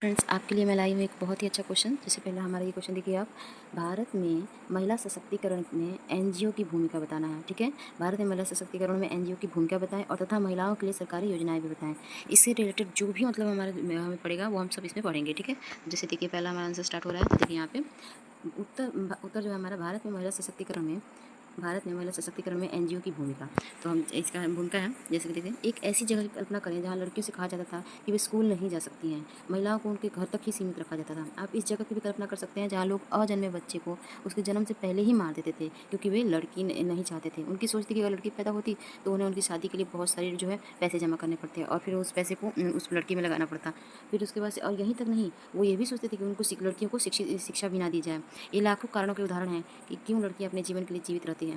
Friends, आपके लिए मैं लाई हूँ एक बहुत ही अच्छा क्वेश्चन। जैसे पहला हमारा ये क्वेश्चन देखिए आप, भारत में महिला सशक्तिकरण में एनजीओ की भूमिका बताना है। ठीक है, भारत में महिला सशक्तिकरण में एनजीओ की भूमिका बताएं और तथा महिलाओं के लिए सरकारी योजनाएं भी बताएं। इससे रिलेटेड जो भी मतलब हमें पड़ेगा वो हम सब इसमें पढ़ेंगे। ठीक है, जैसे देखिए पहला हमारा आंसर स्टार्ट हो रहा है। तो देखिए यहाँ पे उत्तर जो है हमारा, भारत में महिला सशक्तिकरण में एनजीओ की भूमिका। तो हम इसका भूमिका है, जैसे कि देखिए, एक ऐसी जगह की कल्पना करें जहाँ लड़कियों से कहा जाता था कि वे स्कूल नहीं जा सकती हैं, महिलाओं को उनके घर तक ही सीमित रखा जाता था। आप इस जगह की भी कल्पना कर सकते हैं जहाँ लोग अजन्मे बच्चे को उसके जन्म से पहले ही मार देते थे क्योंकि वे लड़की नहीं चाहते थे। उनकी सोच थी कि अगर लड़की पैदा होती तो उन्हें उनकी शादी के लिए बहुत सारे जो है पैसे जमा करने पड़ते और फिर उस पैसे को उस लड़की में लगाना पड़ता। फिर उसके बाद और यहीं तक नहीं, वो ये भी सोचते थे कि उनको लड़कियों को शिक्षा भी ना दी जाए। ये लाखों कारणों के उदाहरण हैं कि क्यों लड़कियां अपने जीवन के लिए जीवित रहती हैं।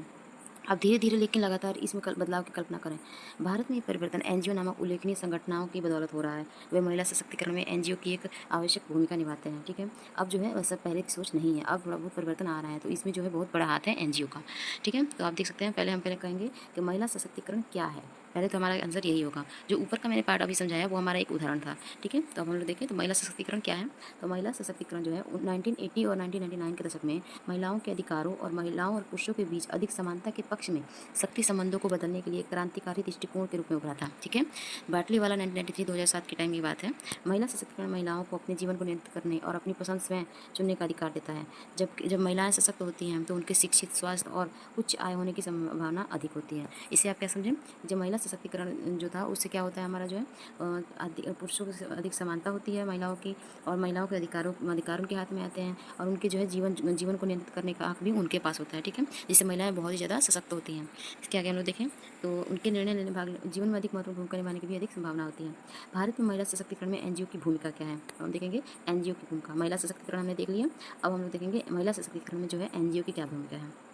अब धीरे धीरे लेकिन लगातार इसमें बदलाव की कल्पना करें। भारत में ये परिवर्तन एनजीओ नामक उल्लेखनीय संगठनों की बदौलत हो रहा है। वे महिला सशक्तिकरण में एनजीओ की एक आवश्यक भूमिका निभाते हैं। ठीक है, अब जो है वैसा पहले की सोच नहीं है, अब थोड़ा बहुत परिवर्तन आ रहा है, तो इसमें जो है बहुत बड़ा हाथ है एनजीओ का। ठीक है, तो आप देख सकते हैं, पहले कहेंगे कि महिला सशक्तिकरण क्या है। पहले तो हमारा आंसर यही होगा। जो ऊपर का मैंने पार्ट अभी समझाया वो हमारा एक उदाहरण था। ठीक है, तो अब हम लोग देखें तो महिला सशक्तिकरण क्या है। तो महिला सशक्तिकरण जो है 1980 और 1999 के दशक में महिलाओं के अधिकारों और महिलाओं और पुरुषों के बीच अधिक समानता के पक्ष में शक्ति संबंधों को बदलने के लिए एक क्रांतिकारी दृष्टिकोण के रूप में उभरा था। ठीक है, बाटलीवाला 1993-2007 के टाइम की बात है। महिला सशक्तिकरण महिलाओं को अपने जीवन को नियंत्रित करने और अपनी पसंद स्वयं चुनने का अधिकार देता है। जब महिलाएं सशक्त होती हैं तो उनके शिक्षित, स्वास्थ्य और उच्च आय होने की संभावना अधिक होती है। इसे आप क्या समझें, जब महिला सशक्तिकरण जो था उससे क्या होता है, हमारा जो है पुरुषों से अधिक समानता होती है महिलाओं की, और महिलाओं के अधिकार उनके हाथ में आते हैं और उनके जो है जीवन को नियंत्रित करने का हक भी उनके पास होता है। ठीक है, जिससे महिलाएं बहुत ही ज़्यादा सशक्त होती हैं। इसके आगे हम लोग देखें तो उनके निर्णय लेने जीवन में अधिक महत्वपूर्ण भूमिका निभाने की भी अधिक संभावना होती है। भारत में महिला सशक्तिकरण में एनजीओ की भूमिका क्या है, हम देखेंगे एनजीओ की भूमिका। महिला सशक्तिकरण हमने देख लिया, अब हम लोग देखेंगे महिला सशक्तिकरण में जो है एनजीओ की क्या भूमिका है।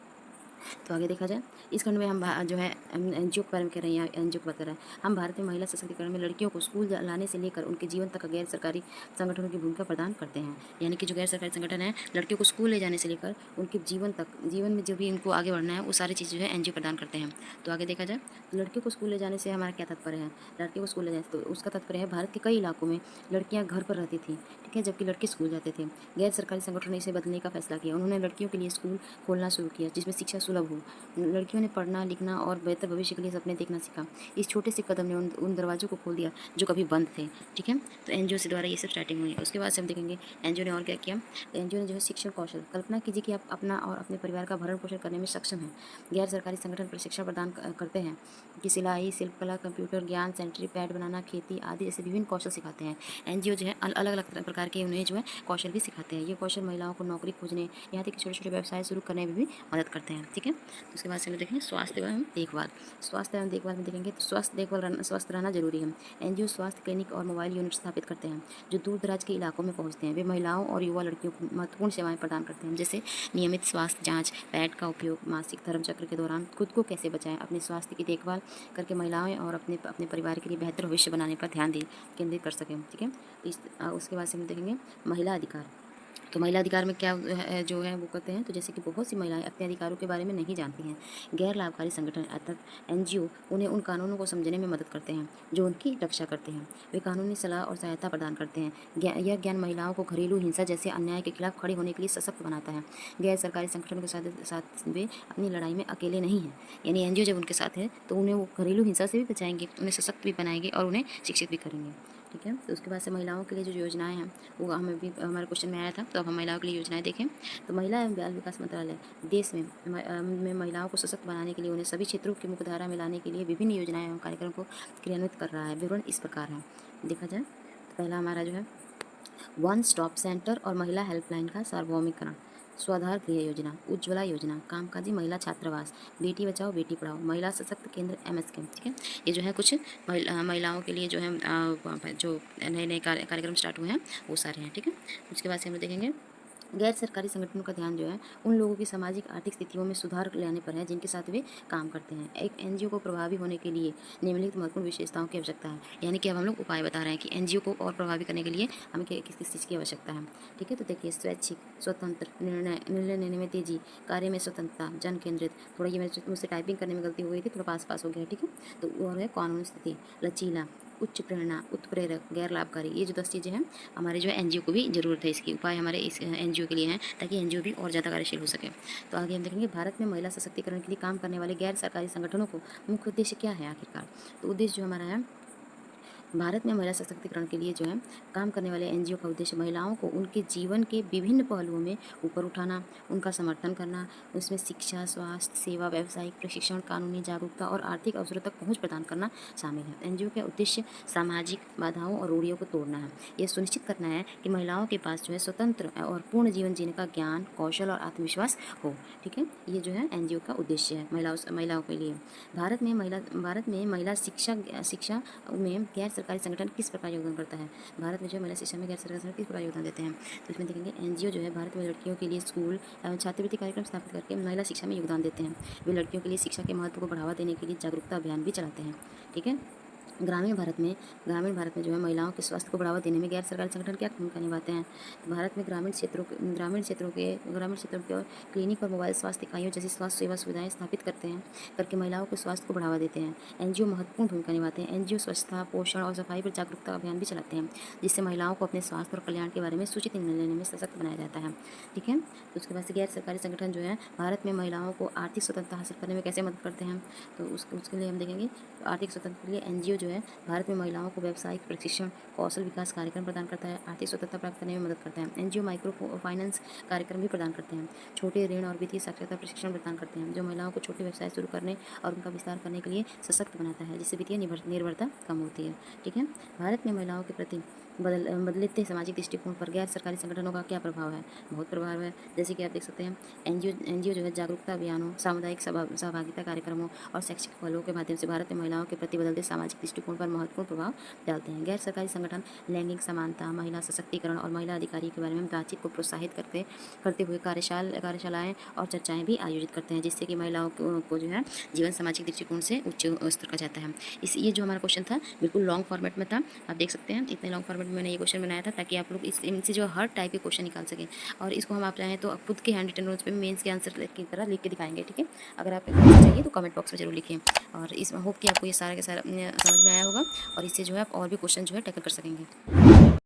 तो आगे देखा जाए, इस खंड में हम जो है एनजीओ के बारे में कह रहे हैं, एनजीओ की बात कर रहे हैं। हम भारत में महिला सशक्तिकरण में लड़कियों को स्कूल लाने से लेकर उनके जीवन तक गैर सरकारी संगठनों की भूमिका प्रदान करते हैं। यानी कि जो गैर सरकारी संगठन है, लड़कियों को स्कूल ले जाने से लेकर उनके जीवन में जो भी उनको आगे बढ़ना है वो सारी चीज़ जो है एनजीओ प्रदान करते हैं। तो आगे देखा जाए, लड़कियों को स्कूल ले जाने से हमारा क्या तात्पर्य है। लड़कियों को स्कूल ले जाने से तो उसका तात्पर्य है, भारत के कई इलाकों में लड़कियां घर पर रहती थी, ठीक है, जबकि लड़के स्कूल जाते थे। गैर सरकारी संगठनों ने इसे बदलने का फैसला किया। उन्होंने लड़कियों के लिए स्कूल खोलना शुरू किया जिसमें शिक्षा सुलभ हो। लड़कियों ने पढ़ना, लिखना और बेहतर भविष्य के लिए सपने देखना सीखा। इस छोटे से कदम ने उन दरवाजों को खोल दिया जो कभी बंद थे। ठीक है, तो एनजीओ से द्वारा ये सब स्टार्टिंग हुई। उसके बाद से हम देखेंगे एनजीओ ने और क्या किया। एनजीओ ने जो है शिक्षण कौशल, कल्पना कीजिए कि आप अपना और अपने परिवार का भरण पोषण करने में सक्षम हैं। गैर सरकारी संगठन प्रशिक्षण प्रदान करते हैं कि सिलाई, शिल्पकला, कंप्यूटर ज्ञान, सैनिटरी पैड बनाना, खेती आदि ऐसे विभिन्न कौशल सिखाते हैं। एनजीओ जो है अलग अलग प्रकार के उन्हें जो है कौशल भी सिखाते हैं। ये कौशल महिलाओं को नौकरी खोजने, यहाँ तक कि छोटे छोटे व्यवसाय शुरू करने में भी मदद करते हैं। ठीक है, तो उसके बाद से हम देखेंगे स्वास्थ्य एवं देखभाल। स्वास्थ्य एवं देखभाल में देखेंगे तो स्वस्थ रहना जरूरी है। एनजीओ स्वास्थ्य क्लिनिक और मोबाइल यूनिट स्थापित करते हैं जो दूर दराज के इलाकों में पहुंचते हैं। वे महिलाओं और युवा लड़कियों को महत्वपूर्ण सेवाएं प्रदान करते हैं, जैसे नियमित स्वास्थ्य जांच, पैड का उपयोग, मासिक धर्म चक्र के दौरान खुद को कैसे बचाएं, अपने स्वास्थ्य की देखभाल करके महिलाएं और अपने परिवार के लिए बेहतर भविष्य बनाने पर ध्यान केंद्रित कर सकें। ठीक है, तो उसके बाद से हम देखेंगे महिला अधिकार। तो महिला अधिकार में क्या जो है वो कहते हैं, तो जैसे कि बहुत सी महिलाएं अपने अधिकारों के बारे में नहीं जानती हैं। गैर लाभकारी संगठन अर्थात एनजीओ उन्हें उन कानूनों को समझने में मदद करते हैं जो उनकी रक्षा करते हैं। वे कानूनी सलाह और सहायता प्रदान करते हैं। यह ज्ञान महिलाओं को घरेलू हिंसा जैसे अन्याय के खिलाफ खड़े होने के लिए सशक्त बनाता है। गैर सरकारी संगठनों के साथ वे अपनी लड़ाई में अकेले नहीं हैं। यानी एनजीओ जब उनके साथ है तो उन्हें वो घरेलू हिंसा से भी बचाएंगे, उन्हें सशक्त भी बनाएंगे और उन्हें शिक्षित भी करेंगे। ठीक है, तो उसके बाद से महिलाओं के लिए जो योजनाएं हैं वो हमें भी हमारे क्वेश्चन में आया था। तो अब हम महिलाओं के लिए योजनाएं देखें तो महिला एवं बाल विकास मंत्रालय देश में महिलाओं को सशक्त बनाने के लिए उन्हें सभी क्षेत्रों की मुख्यधारा में लाने के लिए विभिन्न योजनाएं एवं कार्यक्रम को क्रियान्वित कर रहा है। विवरण इस प्रकार है, देखा जाए तो पहला हमारा जो है वन स्टॉप सेंटर और महिला हेल्पलाइन का सार्वभौमिकरण, स्वाधार गृह योजना, उज्ज्वला योजना, कामकाजी महिला छात्रावास, बेटी बचाओ बेटी पढ़ाओ, महिला सशक्त केंद्र एमएसके। ठीक है, ये जो है कुछ महिलाओं के लिए जो है जो नए नए कार्यक्रम स्टार्ट हुए हैं वो सारे हैं। ठीक है, उसके बाद से हम लोग देखेंगे गैर सरकारी संगठनों का ध्यान जो है उन लोगों की सामाजिक आर्थिक स्थितियों में सुधार लाने पर है जिनके साथ वे काम करते हैं। एक एनजीओ को प्रभावी होने के लिए निम्नलिखित महत्वपूर्ण विशेषताओं की आवश्यकता है। यानी कि अब हम लोग उपाय बता रहे हैं कि एनजीओ को और प्रभावी करने के लिए हमें किस किस चीज़ की आवश्यकता है। ठीक है, तो देखिए स्वैच्छिक, स्वतंत्र, निर्णय लेने में तेजी, कार्य में स्वतंत्रता, जन केंद्रित। थोड़ा ये मुझसे टाइपिंग करने में गलती हो गई थी, थोड़ा पास हो गया। ठीक है, तो और है कानूनी स्थिति, लचीला, उच्च प्रेरणा, उत्प्रेरक, गैर लाभकारी, ये जो 10 चीज़ें हैं हमारे जो है एनजीओ को भी ज़रूरत है, इसकी उपाय हमारे इस एनजीओ के लिए हैं ताकि एनजीओ भी और ज़्यादा कार्यशील हो सके। तो आगे हम देखेंगे भारत में महिला सशक्तिकरण के लिए काम करने वाले गैर सरकारी संगठनों को मुख्य उद्देश्य क्या है आखिरकार। तो उद्देश्य जो हमारा है, भारत में महिला सशक्तिकरण के लिए जो है काम करने वाले एनजीओ का उद्देश्य महिलाओं को उनके जीवन के विभिन्न पहलुओं में ऊपर उठाना, उनका समर्थन करना, उसमें शिक्षा, स्वास्थ्य सेवा, व्यावसायिक प्रशिक्षण, कानूनी जागरूकता और आर्थिक अवसरों तक पहुंच प्रदान करना शामिल है। एनजीओ का उद्देश्य सामाजिक बाधाओं और रूढ़ियों को तोड़ना है। ये सुनिश्चित करना है कि महिलाओं के पास जो है स्वतंत्र और पूर्ण जीवन जीने का ज्ञान, कौशल और आत्मविश्वास हो। ठीक है, ये जो है एनजीओ का उद्देश्य है महिलाओं के लिए। भारत में महिला शिक्षा में गैर सरकारी संगठन किस प्रकार योगदान करता है। भारत में जो महिला शिक्षा में गैर सरकारी संगठन किस प्रकार योगदान देते हैं, तो इसमें देखेंगे एनजीओ जो है भारत में लड़कियों के लिए स्कूल एवं छात्रवृत्ति कार्यक्रम स्थापित करके महिला शिक्षा में योगदान देते हैं। वे लड़कियों के लिए शिक्षा के महत्व को बढ़ावा देने के लिए जागरूकता अभियान भी चलाते हैं। ठीक है, ग्रामीण भारत में जो है महिलाओं के स्वास्थ्य को बढ़ावा देने में गैर सरकारी संगठन क्या भूमिका निभाते हैं। भारत में ग्रामीण क्षेत्रों के और क्लिनिक और मोबाइल स्वास्थ्य इकाइयों जैसी स्वास्थ्य सेवा सुविधाएं स्थापित करके महिलाओं के स्वास्थ्य को बढ़ावा देते हैं। एनजीओ महत्वपूर्ण भूमिका निभाते हैं। एनजीओ स्वच्छता, पोषण और सफाई पर जागरूकता अभियान भी चलाते हैं, जिससे महिलाओं को अपने स्वास्थ्य और कल्याण के बारे में सूचित निर्णय लेने में सशक्त बनाया जाता है। ठीक है, तो उसके बाद से गैर सरकारी संगठन जो है भारत में महिलाओं को आर्थिक स्वतंत्रता हासिल करने में कैसे मदद करते हैं, तो उसके लिए हम देखेंगे आर्थिक स्वतंत्रता के लिए एनजीओ जो है भारत में महिलाओं को व्यावसायिक प्रशिक्षण, कौशल विकास कार्यक्रम प्रदान करता है, आर्थिक स्वतंत्रता प्राप्त करने में मदद करता है। एनजीओ माइक्रो फाइनेंस कार्यक्रम भी प्रदान करते हैं, छोटे ऋण और वित्तीय साक्षरता प्रशिक्षण प्रदान करते हैं, जो महिलाओं को छोटे व्यवसाय शुरू करने और उनका विस्तार करने के लिए सशक्त बनाता है, जिससे वित्तीय निर्भरता कम होती है। ठीक है, भारत में महिलाओं के प्रति बदलते सामाजिक दृष्टिकोण पर गैर सरकारी संगठनों का क्या प्रभाव है। बहुत प्रभाव है, जैसे कि आप देख सकते हैं एनजीओ जो है जागरूकता अभियानों, सामुदायिक सहभागिता कार्यक्रमों और शैक्षिक पहलों के माध्यम से भारत में महिलाओं के प्रति बदलते सामाजिक दृष्टिकोण पर महत्वपूर्ण प्रभाव डालते हैं। गैर सरकारी संगठन लैंगिक समानता, महिला सशक्तिकरण और महिला अधिकारी के बारे में बातचीत को प्रोत्साहित करते हुए कार्यशालाएं और चर्चाएं भी आयोजित करते हैं, जिससे कि महिलाओं को जो है जीवन सामाजिक दृष्टिकोण से उच्च स्तर का जाता है। ये जो हमारा क्वेश्चन था बिल्कुल लॉन्ग फॉर्मेट में था, आप देख सकते हैं इतने लॉन्ग फॉर्मेट में मैंने ये क्वेश्चन बनाया था ताकि आप लोग इनसे जो हर टाइप के क्वेश्चन निकाल सकें, और इसको हम आप चाहें तो खुद के हैंड रिटन नोट्स पे मेंस के आंसर की तरह लिख के दिखाएंगे। ठीक है, अगर आपको चाहिए तो कमेंट बॉक्स में जरूर लिखिए, और इसमें होप कि आपको ये सारा के सारा समझ में आया होगा और इससे जो है आप और भी क्वेश्चन जो है टैकल कर सकेंगे।